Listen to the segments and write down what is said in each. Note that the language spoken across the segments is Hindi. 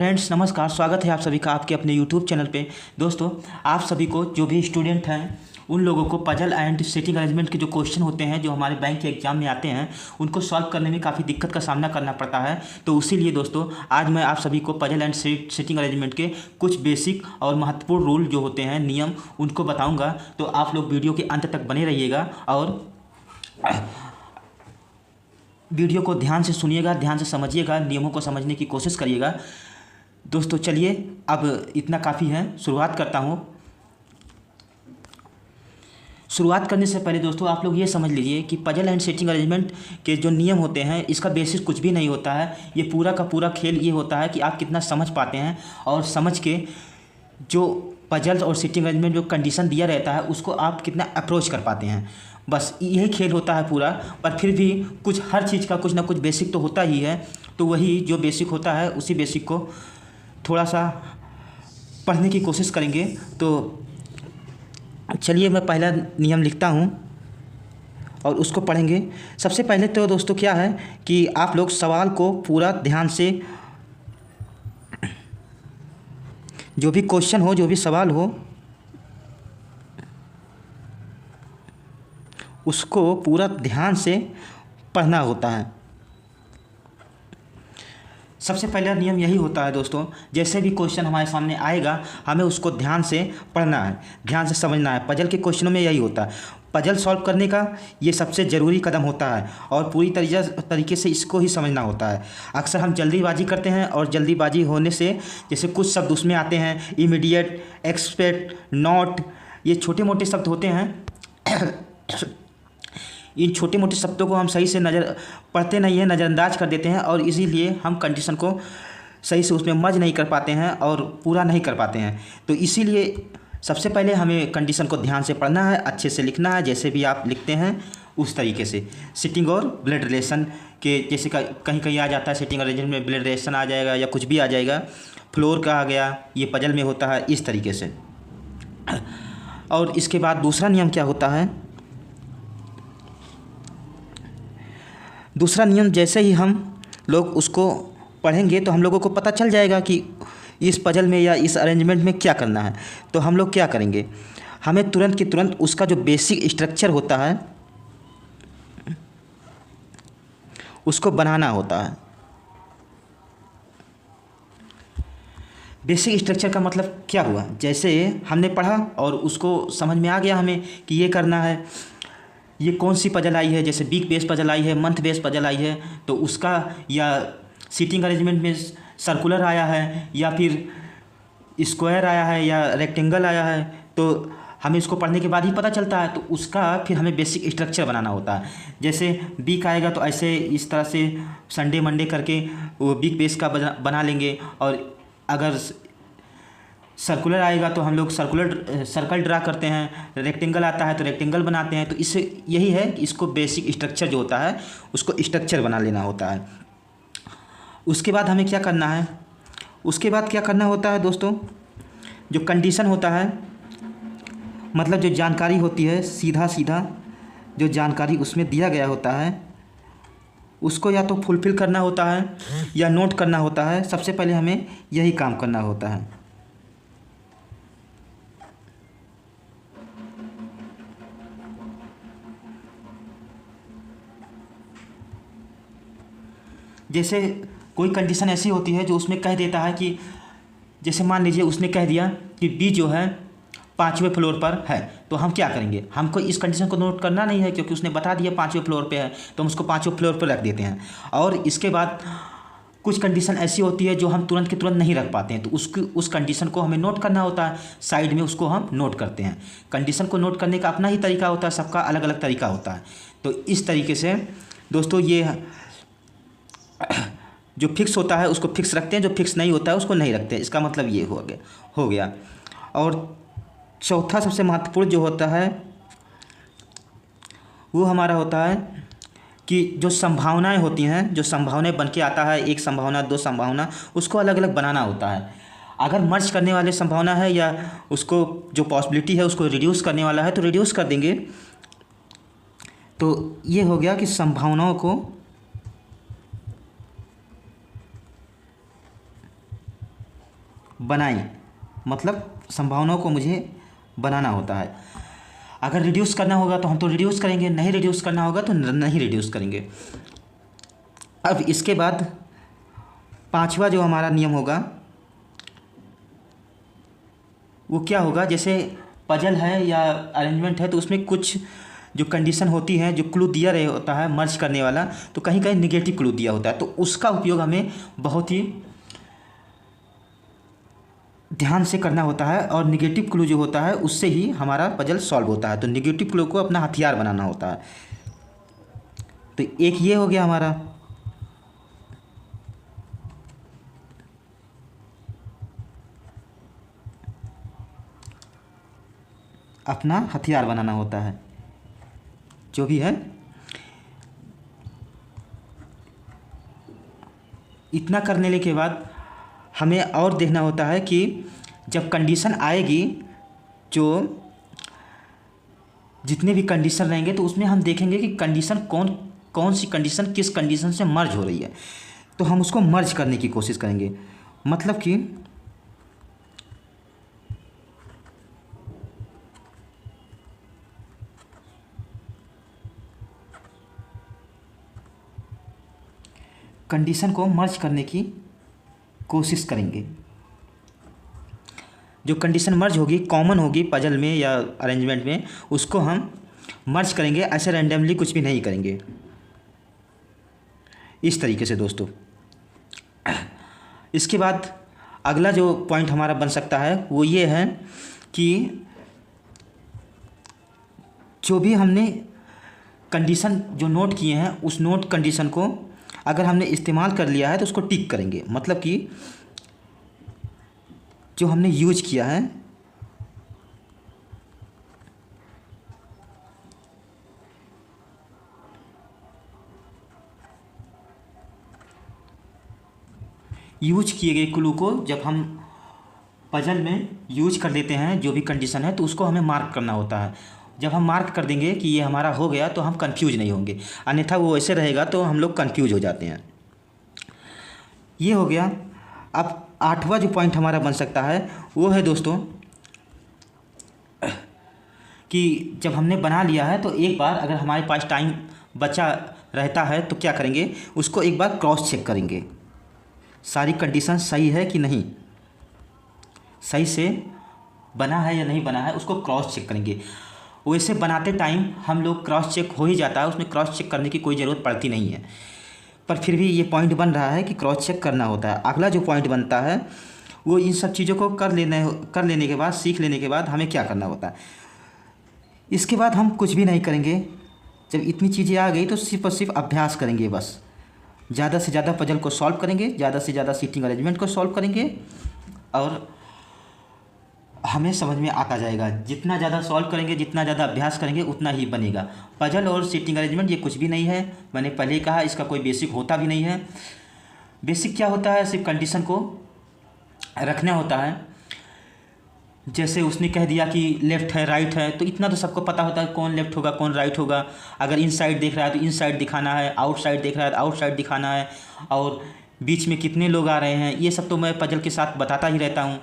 फ्रेंड्स नमस्कार, स्वागत है आप सभी का आपके अपने यूट्यूब चैनल पे। दोस्तों, आप सभी को जो भी स्टूडेंट हैं उन लोगों को पजल एंड सीटिंग अरेंजमेंट के जो क्वेश्चन होते हैं जो हमारे बैंक के एग्जाम में आते हैं उनको सॉल्व करने में काफ़ी दिक्कत का सामना करना पड़ता है। तो इसीलिए दोस्तों आज मैं आप सभी को पजल एंड सीटिंग अरेंजमेंट के कुछ बेसिक और महत्वपूर्ण रूल जो होते हैं, नियम, उनको बताऊँगा। तो आप लोग वीडियो के अंत तक बने रहिएगा और वीडियो को ध्यान से सुनिएगा, ध्यान से समझिएगा, नियमों को समझने की कोशिश करिएगा। दोस्तों चलिए, अब इतना काफ़ी है, शुरुआत करता हूँ। शुरुआत करने से पहले दोस्तों आप लोग ये समझ लीजिए कि पजल एंड सेटिंग अरेंजमेंट के जो नियम होते हैं इसका बेसिस कुछ भी नहीं होता है। ये पूरा का पूरा खेल ये होता है कि आप कितना समझ पाते हैं और समझ के जो पजल्स और सेटिंग अरेंजमेंट जो कंडीशन दिया रहता है उसको आप कितना अप्रोच कर पाते हैं, बस यही खेल होता है पूरा। पर फिर भी कुछ हर चीज़ का कुछ ना कुछ बेसिक तो होता ही है। तो वही जो बेसिक होता है उसी बेसिक को थोड़ा सा पढ़ने की कोशिश करेंगे। तो चलिए मैं पहला नियम लिखता हूँ और उसको पढ़ेंगे। सबसे पहले तो दोस्तों क्या है कि आप लोग सवाल को पूरा ध्यान से, जो भी क्वेश्चन हो, जो भी सवाल हो, उसको पूरा ध्यान से पढ़ना होता है। सबसे पहला नियम यही होता है दोस्तों, जैसे भी क्वेश्चन हमारे सामने आएगा हमें उसको ध्यान से पढ़ना है, ध्यान से समझना है। पजल के क्वेश्चनों में यही होता है। पजल सॉल्व करने का ये सबसे ज़रूरी कदम होता है और पूरी तरीके से इसको ही समझना होता है। अक्सर हम जल्दीबाजी करते हैं और जल्दीबाजी होने से जैसे कुछ शब्द उसमें आते हैं, इमीडिएट, एक्सपेक्ट, नॉट, ये छोटे मोटे शब्द होते हैं। इन छोटे मोटे शब्दों को हम सही से पढ़ते नहीं हैं, नज़रअंदाज कर देते हैं और इसीलिए हम कंडीशन को सही से उसमें मर्ज नहीं कर पाते हैं और पूरा नहीं कर पाते हैं। तो इसीलिए सबसे पहले हमें कंडीशन को ध्यान से पढ़ना है, अच्छे से लिखना है, जैसे भी आप लिखते हैं उस तरीके से। सिटिंग और ब्लड रिलेशन के जैसे कहीं कहीं आ जाता है, सिटिंग अरेंजमेंट में ब्लड रिलेशन आ जाएगा या कुछ भी आ जाएगा, फ्लोर का आ गया, ये पजल में होता है इस तरीके से। और इसके बाद दूसरा नियम क्या होता है, दूसरा नियम जैसे ही हम लोग उसको पढ़ेंगे तो हम लोगों को पता चल जाएगा कि इस पजल में या इस अरेंजमेंट में क्या करना है। तो हम लोग क्या करेंगे, हमें तुरंत की तुरंत उसका जो बेसिक स्ट्रक्चर होता है उसको बनाना होता है। बेसिक स्ट्रक्चर का मतलब क्या हुआ, जैसे हमने पढ़ा और उसको समझ में आ गया हमें कि ये करना है, ये कौन सी पजल आई है, जैसे वीक बेस पजल आई है, मंथ बेस पजल आई है, तो उसका, या सीटिंग अरेंजमेंट में सर्कुलर आया है या फिर स्क्वायर आया है या रेक्टेंगल आया है, तो हमें इसको पढ़ने के बाद ही पता चलता है। तो उसका फिर हमें बेसिक स्ट्रक्चर बनाना होता है। जैसे वीक आएगा तो ऐसे इस तरह से संडे मंडे करके वो वीक बेस का बना लेंगे, और अगर सर्कुलर आएगा तो हम लोग सर्कल ड्रा करते हैं, रेक्टेंगल आता है तो रेक्टेंगल बनाते हैं। तो इससे यही है कि इसको बेसिक स्ट्रक्चर जो होता है उसको स्ट्रक्चर बना लेना होता है। उसके बाद हमें क्या करना है, उसके बाद क्या करना होता है दोस्तों, जो कंडीशन होता है, मतलब जो जानकारी होती है, सीधा सीधा जो जानकारी उसमें दिया गया होता है उसको या तो फुलफिल करना होता है या नोट करना होता है। सबसे पहले हमें यही काम करना होता है। जैसे कोई कंडीशन ऐसी होती है जो उसमें कह देता है कि, जैसे मान लीजिए उसने कह दिया कि बी जो है 5वें फ्लोर पर है, तो हम क्या करेंगे, हमको इस कंडीशन को नोट करना नहीं है क्योंकि उसने बता दिया 5वें फ्लोर पे है, तो हम उसको 5वें फ्लोर पर रख देते हैं। और इसके बाद कुछ कंडीशन ऐसी होती है जो हम तुरंत के तुरंत नहीं रख पाते हैं, तो उस कंडीशन को हमें नोट करना होता है, साइड में उसको हम नोट करते हैं। कंडीशन को नोट करने का अपना ही तरीका होता है, सबका अलग अलग तरीका होता है। तो इस तरीके से दोस्तों ये जो फिक्स होता है उसको फिक्स रखते हैं, जो फिक्स नहीं होता है उसको नहीं रखते हैं। इसका मतलब ये हो गया। और चौथा सबसे महत्वपूर्ण जो होता है वो हमारा होता है कि जो संभावनाएं होती हैं, जो संभावनाएं बन के आता है, एक संभावना, दो संभावना, उसको अलग अलग बनाना होता है। अगर मर्ज करने वाले संभावना है या उसको जो पॉसिबिलिटी है उसको रिड्यूस करने वाला है तो रिड्यूस कर देंगे। तो ये हो गया कि संभावनाओं को बनाएं, मतलब संभावनाओं को मुझे बनाना होता है। अगर रिड्यूस करना होगा तो हम तो रिड्यूस करेंगे, नहीं रिड्यूस करना होगा तो नहीं रिड्यूस करेंगे। अब इसके बाद पांचवा जो हमारा नियम होगा वो क्या होगा, जैसे पजल है या अरेंजमेंट है तो उसमें कुछ जो कंडीशन होती है, जो क्लू दिया रहे होता है मर्ज करने वाला, तो कहीं कहीं निगेटिव क्लू दिया होता है, तो उसका उपयोग हमें बहुत ही ध्यान से करना होता है। और निगेटिव क्लू जो होता है उससे ही हमारा पजल सॉल्व होता है, तो निगेटिव क्लू को अपना हथियार बनाना होता है। तो एक ये हो गया हमारा। अपना हथियार बनाना होता है, जो भी है। इतना करने के बाद हमें और देखना होता है कि जब कंडीशन आएगी, जो जितने भी कंडीशन रहेंगे तो उसमें हम देखेंगे कि कंडीशन कौन सी कंडीशन किस कंडीशन से मर्ज हो रही है, तो हम उसको मर्ज करने की कोशिश करेंगे। मतलब कि कंडीशन को मर्ज करने की कोशिश करेंगे। जो कंडीशन मर्ज होगी, कॉमन होगी पजल में या अरेंजमेंट में, उसको हम मर्ज करेंगे, ऐसे रैंडमली कुछ भी नहीं करेंगे। इस तरीके से दोस्तों। इसके बाद अगला जो पॉइंट हमारा बन सकता है वो ये है कि जो भी हमने कंडीशन जो नोट किए हैं उस नोट कंडीशन को अगर हमने इस्तेमाल कर लिया है तो उसको टिक करेंगे। मतलब कि जो हमने यूज किया है यूज किए गए क्लू को जब हम पजल में यूज कर लेते हैं, जो भी कंडीशन है, तो उसको हमें मार्क करना होता है। जब हम मार्क कर देंगे कि ये हमारा हो गया तो हम कंफ्यूज नहीं होंगे, अन्यथा वो ऐसे रहेगा तो हम लोग कंफ्यूज हो जाते हैं। ये हो गया। अब आठवां जो पॉइंट हमारा बन सकता है वो है दोस्तों कि जब हमने बना लिया है तो एक बार अगर हमारे पास टाइम बचा रहता है तो क्या करेंगे, उसको एक बार क्रॉस चेक करेंगे, सारी कंडीशन सही है कि नहीं, सही से बना है या नहीं बना है, उसको क्रॉस चेक करेंगे। वैसे बनाते टाइम हम लोग क्रॉस चेक हो ही जाता है, उसमें क्रॉस चेक करने की कोई ज़रूरत पड़ती नहीं है, पर फिर भी ये पॉइंट बन रहा है कि क्रॉस चेक करना होता है। अगला जो पॉइंट बनता है वो इन सब चीज़ों को कर लेने के बाद, सीख लेने के बाद हमें क्या करना होता है। इसके बाद हम कुछ भी नहीं करेंगे। जब इतनी चीज़ें आ गई तो सिर्फ और सिर्फ अभ्यास करेंगे बस। ज़्यादा से ज़्यादा पजल को सॉल्व करेंगे, ज़्यादा से ज़्यादा सीटिंग अरेंजमेंट को सॉल्व करेंगे और हमें समझ में आता जाएगा। जितना ज़्यादा सॉल्व करेंगे, जितना ज़्यादा अभ्यास करेंगे, उतना ही बनेगा। पजल और सीटिंग अरेंजमेंट ये कुछ भी नहीं है, मैंने पहले ही कहा, इसका कोई बेसिक होता भी नहीं है। बेसिक क्या होता है, सिर्फ कंडीशन को रखना होता है। जैसे उसने कह दिया कि लेफ़्ट है राइट है, तो इतना तो सबको पता होता है कौन लेफ़्ट होगा कौन राइट होगा। अगर इन साइड देख रहा है तो इन साइड दिखाना है, आउट साइड देख रहा है तो आउट साइड दिखाना है, और बीच में कितने लोग आ रहे हैं, ये सब तो मैं पजल के साथ बताता ही रहता हूँ।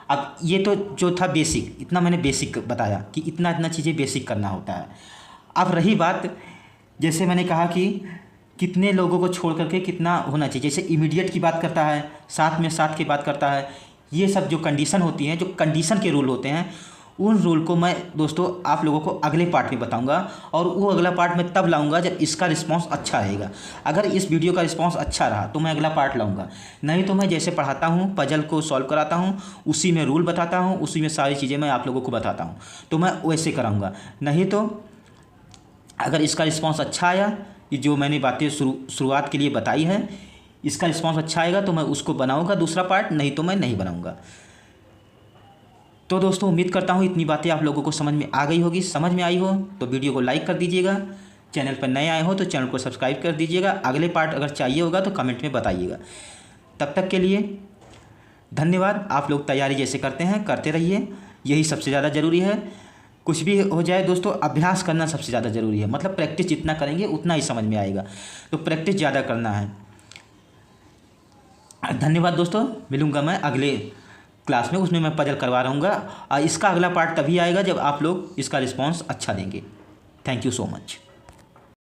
अब ये तो जो था बेसिक, इतना मैंने बेसिक बताया कि इतना इतना चीज़ें बेसिक करना होता है। अब रही बात, जैसे मैंने कहा कि कितने लोगों को छोड़ करके कितना होना चाहिए, जैसे इमीडिएट की बात करता है, साथ में साथ की बात करता है, ये सब जो कंडीशन होती हैं, जो कंडीशन के रूल होते हैं, उन रूल को मैं दोस्तों आप लोगों को अगले पार्ट में बताऊंगा। और वो अगला पार्ट मैं तब लाऊंगा जब इसका रिस्पांस अच्छा रहेगा। अगर इस वीडियो का रिस्पांस अच्छा रहा तो मैं अगला पार्ट लाऊंगा, नहीं तो मैं जैसे पढ़ाता हूँ, पजल को सॉल्व कराता हूँ, उसी में रूल बताता हूँ, उसी में सारी चीज़ें मैं आप लोगों को बताता हूँ, तो मैं वैसे कराऊँगा। नहीं तो अगर इसका रिस्पांस अच्छा आया, ये जो मैंने बातें शुरुआत के लिए बताई है, इसका रिस्पांस अच्छा आएगा तो मैं उसको बनाऊँगा दूसरा पार्ट, नहीं तो मैं नहीं बनाऊँगा। तो दोस्तों उम्मीद करता हूँ इतनी बातें आप लोगों को समझ में आ गई होगी। समझ में आई हो तो वीडियो को लाइक कर दीजिएगा, चैनल पर नए आए हो तो चैनल को सब्सक्राइब कर दीजिएगा। अगले पार्ट अगर चाहिए होगा तो कमेंट में बताइएगा। तब तक के लिए धन्यवाद। आप लोग तैयारी जैसे करते हैं करते रहिए, यही सबसे ज़्यादा ज़रूरी है। कुछ भी हो जाए दोस्तों, अभ्यास करना सबसे ज़्यादा ज़रूरी है। मतलब प्रैक्टिस जितना करेंगे उतना ही समझ में आएगा, तो प्रैक्टिस ज़्यादा करना है। धन्यवाद दोस्तों, मिलूँगा मैं अगले क्लास में, उसमें मैं पजल करवा रहूँगा। और इसका अगला पार्ट तभी आएगा जब आप लोग इसका रिस्पॉन्स अच्छा देंगे। Thank you so much.